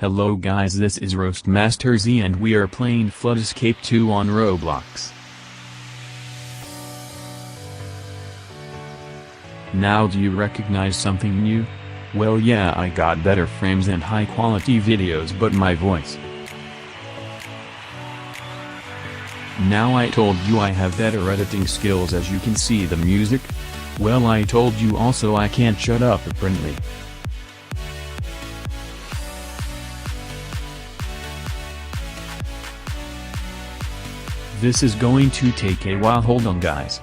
Hello guys, this is ROASTMASTERZ and we are playing Flood Escape 2 on Roblox. Now do you recognize something new? Well yeah, I got better frames and high quality videos, but my voice. Now I told you I have better editing skills, as you can see the music. Well, I told you also I can't shut up apparently. This is going to take a while, hold on guys.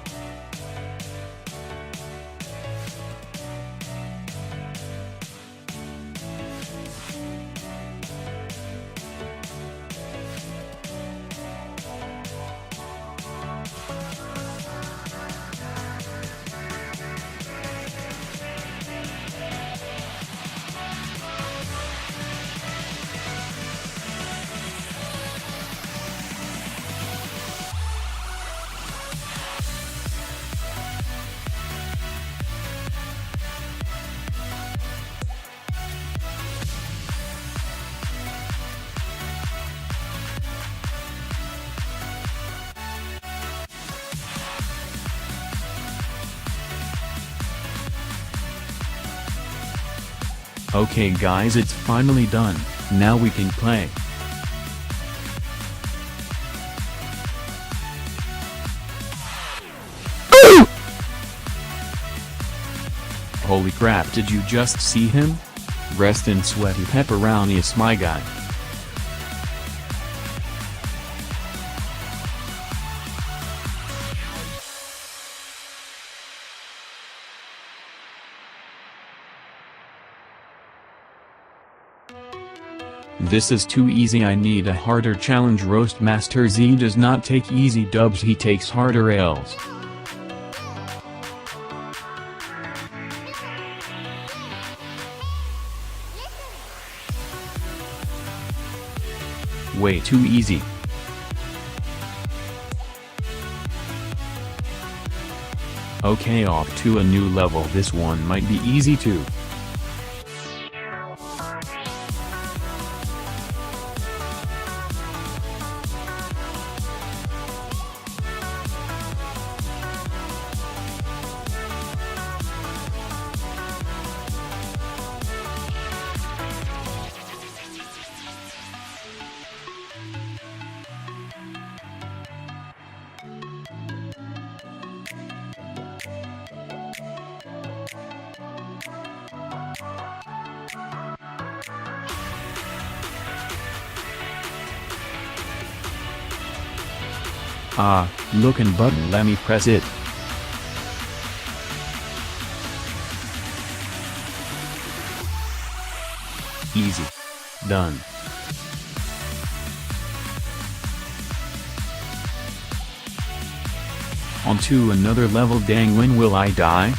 Okay guys, it's finally done, now we can play. Holy crap, did you just see him? Rest in sweaty pepperonius, my guy. This is too easy, I need a harder challenge. ROASTMASTERZ does not take easy dubs, he takes harder L's. Way too easy. Okay, off to a new level, this one might be easy too. Looking button, let me press it. Easy. Done. On to another level, dang, when will I die?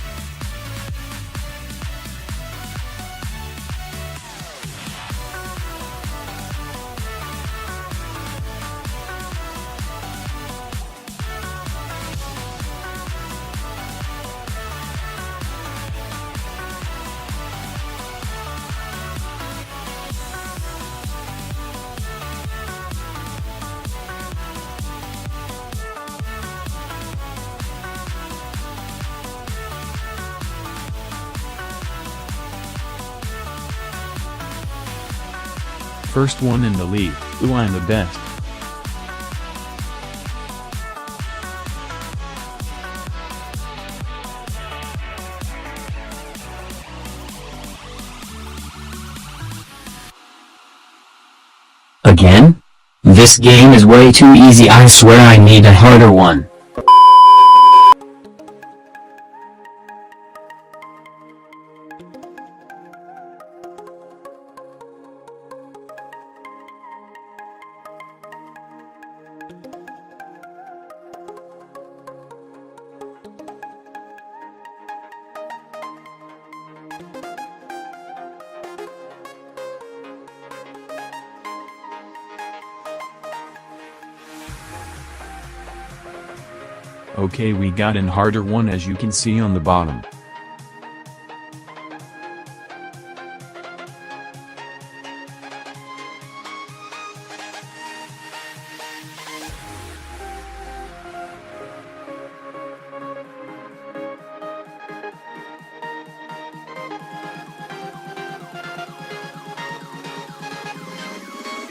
First one in the league, ooh, I'm the best. Again? This game is way too easy, I swear I need a harder one. Okay, we got an harder one, as you can see on the bottom.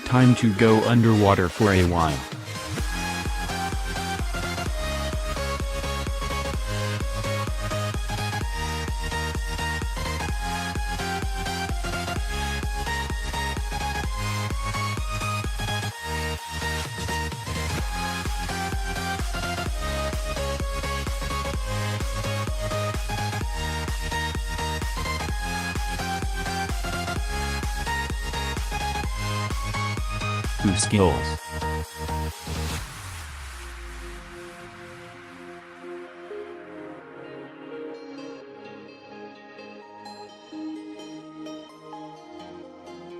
Time to go underwater for a while. Who skills?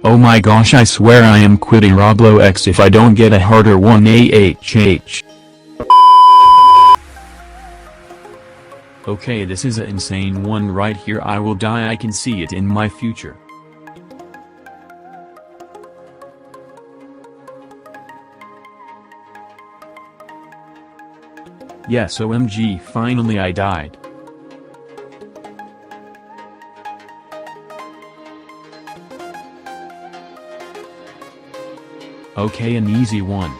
Oh my gosh, I swear I am quitting Roblox if I don't get a harder one. AHH. Okay, this is an insane one right here. I will die, I can see it in my future. Yes, OMG, finally I died. Okay, an easy one.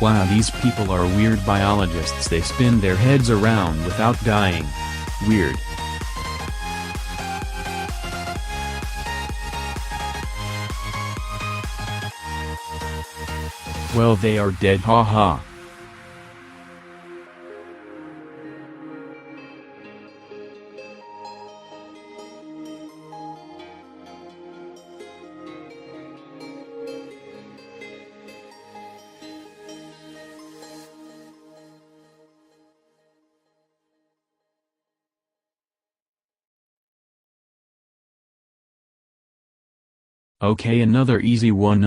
Wow, these people are weird biologists. They spin their heads around without dying. Weird. Well, they are dead, haha. Okay, another easy one.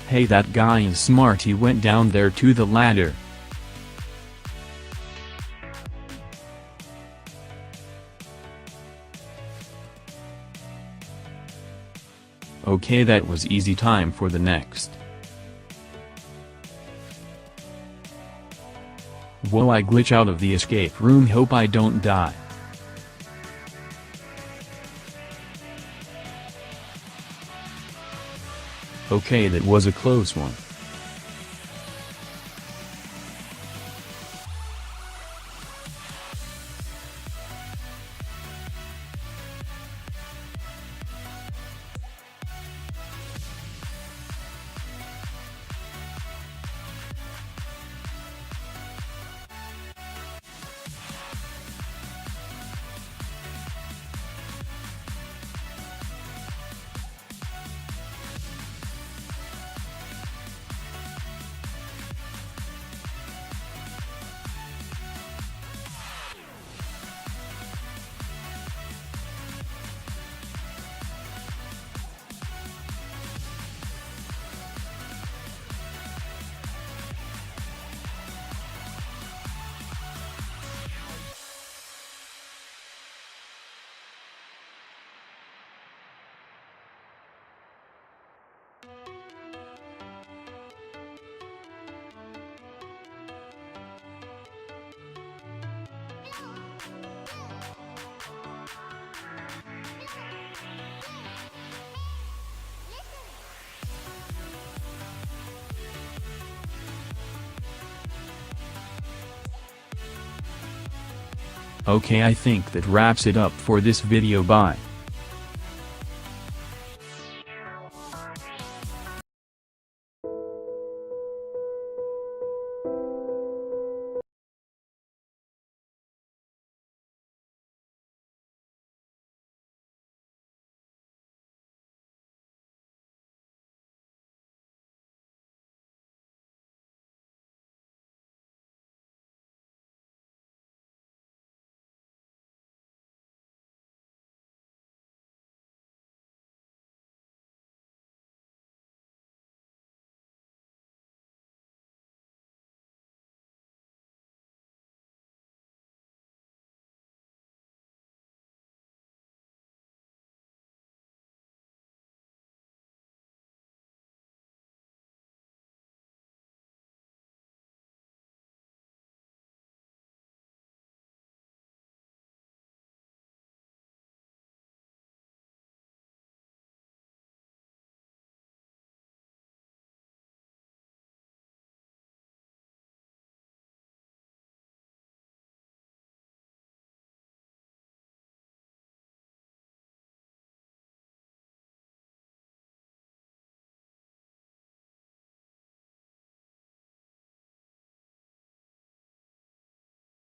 Hey, that guy is smart. He went down there to the ladder. Okay, that was easy. Time for the next. Whoa, I glitch out of the escape room. Hope I don't die. Okay, that was a close one. Okay, I think that wraps it up for this video. Bye.